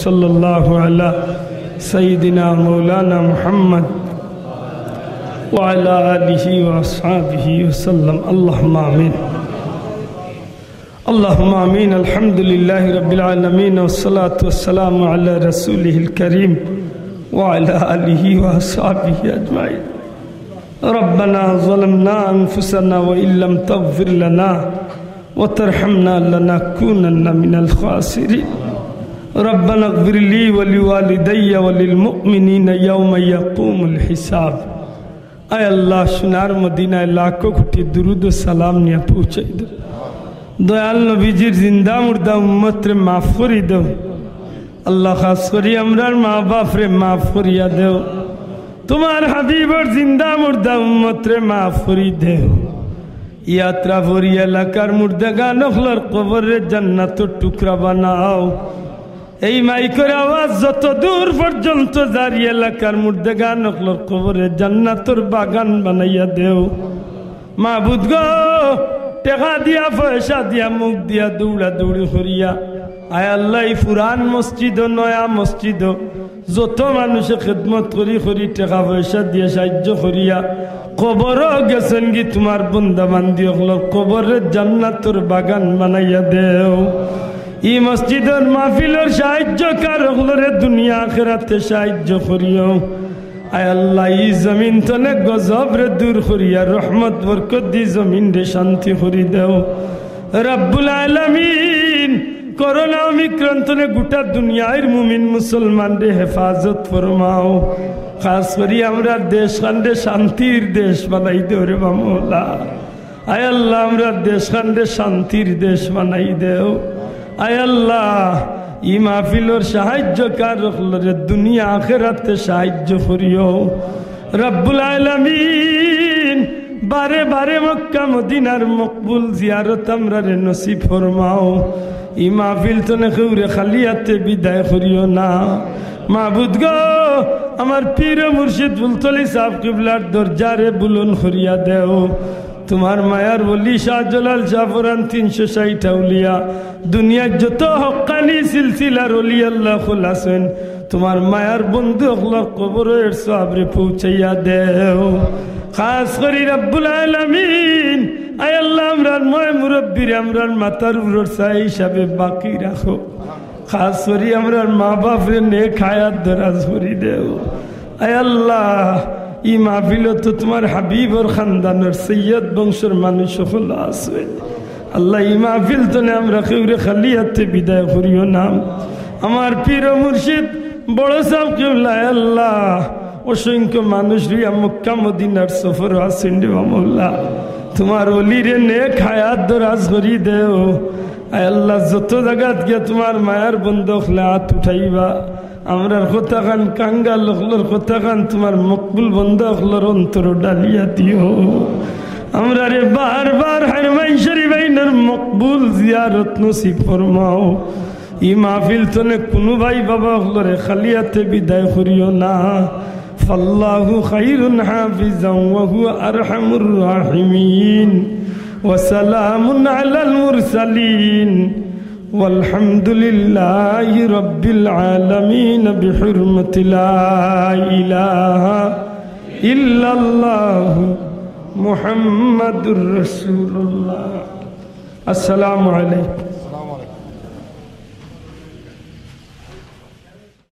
सल्लल्लाहु अला सय्यिदिना मौलाना मुहम्मद व अला आलिहि व अस्हाबिहि वसल्लम। अल्लाहुम्मा आमीन अल्लाहुम्मा आमीन। अल्हम्दुलिल्लाहि रब्बिल आलमीन वस्सलातु वस्सलामु अला रसूलिहिल करीम व अला आलिहि व अस्हाबिहि अजमाइन। रब्बना ज़लमना अनफुसना व इल्लम तग़फिर लना व तरहमना लनकूनन्ना मिनल खासिरीन। रब्बना इग़फिर ली व लिवालिदैया व लिलमुमिनीना यौम यक़ूमुल हिसाब। आय अल्लाह सोनार मदीनाय लाखों कोटी दुरूद व सलाम निये पहुँचाई दो। दयाल नबीजिर जिंदा मुर्दा उम्मत रे माफ करी दो। अल्लाह खास करी आमरार मा बाप रे माफ करिया देओ। तुम्हार हबीबर जिंदा मुर्दा उम्मत रे माफ करी देओ। यात्रा भरी एलाकार मुर्दागान अखलर कबर रे जन्नतर टुकरा बनाओ। এই মাইকের আওয়াজ যত দূর পর্যন্ত জারি এলাকার মুর্দাগান অখলর কবরে জান্নাতের বাগান বানাইয়া দেও। মাবুদ গো, টাকা দিয়া পয়সা দিয়া মুখ দিয়া দৌড়া দৌড়ি করিয়া আয় আল্লাহ এই পুরান মসজিদ নয়া মসজিদ যত মানুষে খেদমত করি করি টাকা পয়সা দিয়ে সাহায্য করিয়া কবরও গেছেন কি তোমার বন্দা বান্দি অখলর কবরে জান্নাতের বাগান বানাইয়া দেও। ই মসজিদের মাহফিলের সাহায্যকার হলরে দুনিয়া আখিরাতে সাহায্য করিও। আয় আল্লাহ ই জমিন তনে গজব রে দূর করিয়া রহমত বরকত দি জমিন রে শান্তি করি দেও। রব্বুল আলামিন করোনা ওমিক্রন তনে গোটা দুনিয়ার মুমিন মুসলমান রে হেফাজত ফরমাও। খাস করি আমরা দেশ খান্ডে শান্তির দেশ বানাই দেও রে মাওলা। আয় আল্লাহ আমরা দেশ খান্ডে শান্তির দেশ বানাই দেও। আয় আল্লাহ ই মাহফিলের সাহায্যকার হলরে দুনিয়া আখিরাতে সাহায্য করিও। রব্বুল আলামিন বারে বারে মক্কা মদিনার মকবুল জিয়ারত আমরা রে নসিব ফরমাও। ই মাহফিল তনে কেউরে খালিয়াতে বিদায় করিও না। মাবুদ গো, আমার পীর মুর্শিদ বুলতলি সাহেব কিবলার দরজারে বুলন করিয়া দেও। তোমার মায়ার বলি শাহজালাল জাফরান 360 আউলিয়া দুনিয়ার যত হক্কানি সিলসিলার ওলি আল্লাহ খুলাছেন তোমার মায়ার বন্ধু আল্লাহ কবরের সওয়াবে পৌঁছাইয়া দেও। খাস করি রব্বুল আলামিন আয় আল্লাহ আমরার ময় মুরব্বির আমরার মাতার উপর ছাই হিসাবে বাকি রাখো। খাস করি আমরার মা বাপের নেক হায়াত দরাজ করি দেও। আয় আল্লাহ ই মাহফিল তো তোমার হাবিবর খানদানের সৈয়দ বংশের মানুষ সকল আছে। আল্লাহ ই মাহফিল তো আমরা কেউরে খালিয়াতে বিদায় করিও না। আমার পীর মুর্শিদ বড় সাহেব কিবলা আল্লাহ অসংখ্য মানুষ রিয়া মক্কা মদিনার সফর আছেন রে মাওলা। তোমার ওলিরে নেক হায়াত দরাজ করি দেও। আয় আল্লাহ যত জায়গাত গিয়া তোমার মায়ার বন্ধ হলে হাত উঠাইবা। আমরার কথা খান কাঙ্গাল হলর কথা খান তোমার মকবুল বন্ধ হলর অন্তর ডালিয়া দিও। আমরা রে বারবার হারমাই শরীফাইনের মকবুল জিয়ারত নসিব ফরমাও। ই মাহফিল তনে কোনো ভাই বাবা হলরে খালিয়াতে বিদায় করিও না। ফাল্লাহু খায়রুন হাফিজান ওয়া হুয়া আরহামুর রাহিমিন ওয়া সালামুন আলাল মুরসালিন والحمد لله رب العالمين بحرمة لا إله إلا الله محمد رسول الله। السلام عليكم।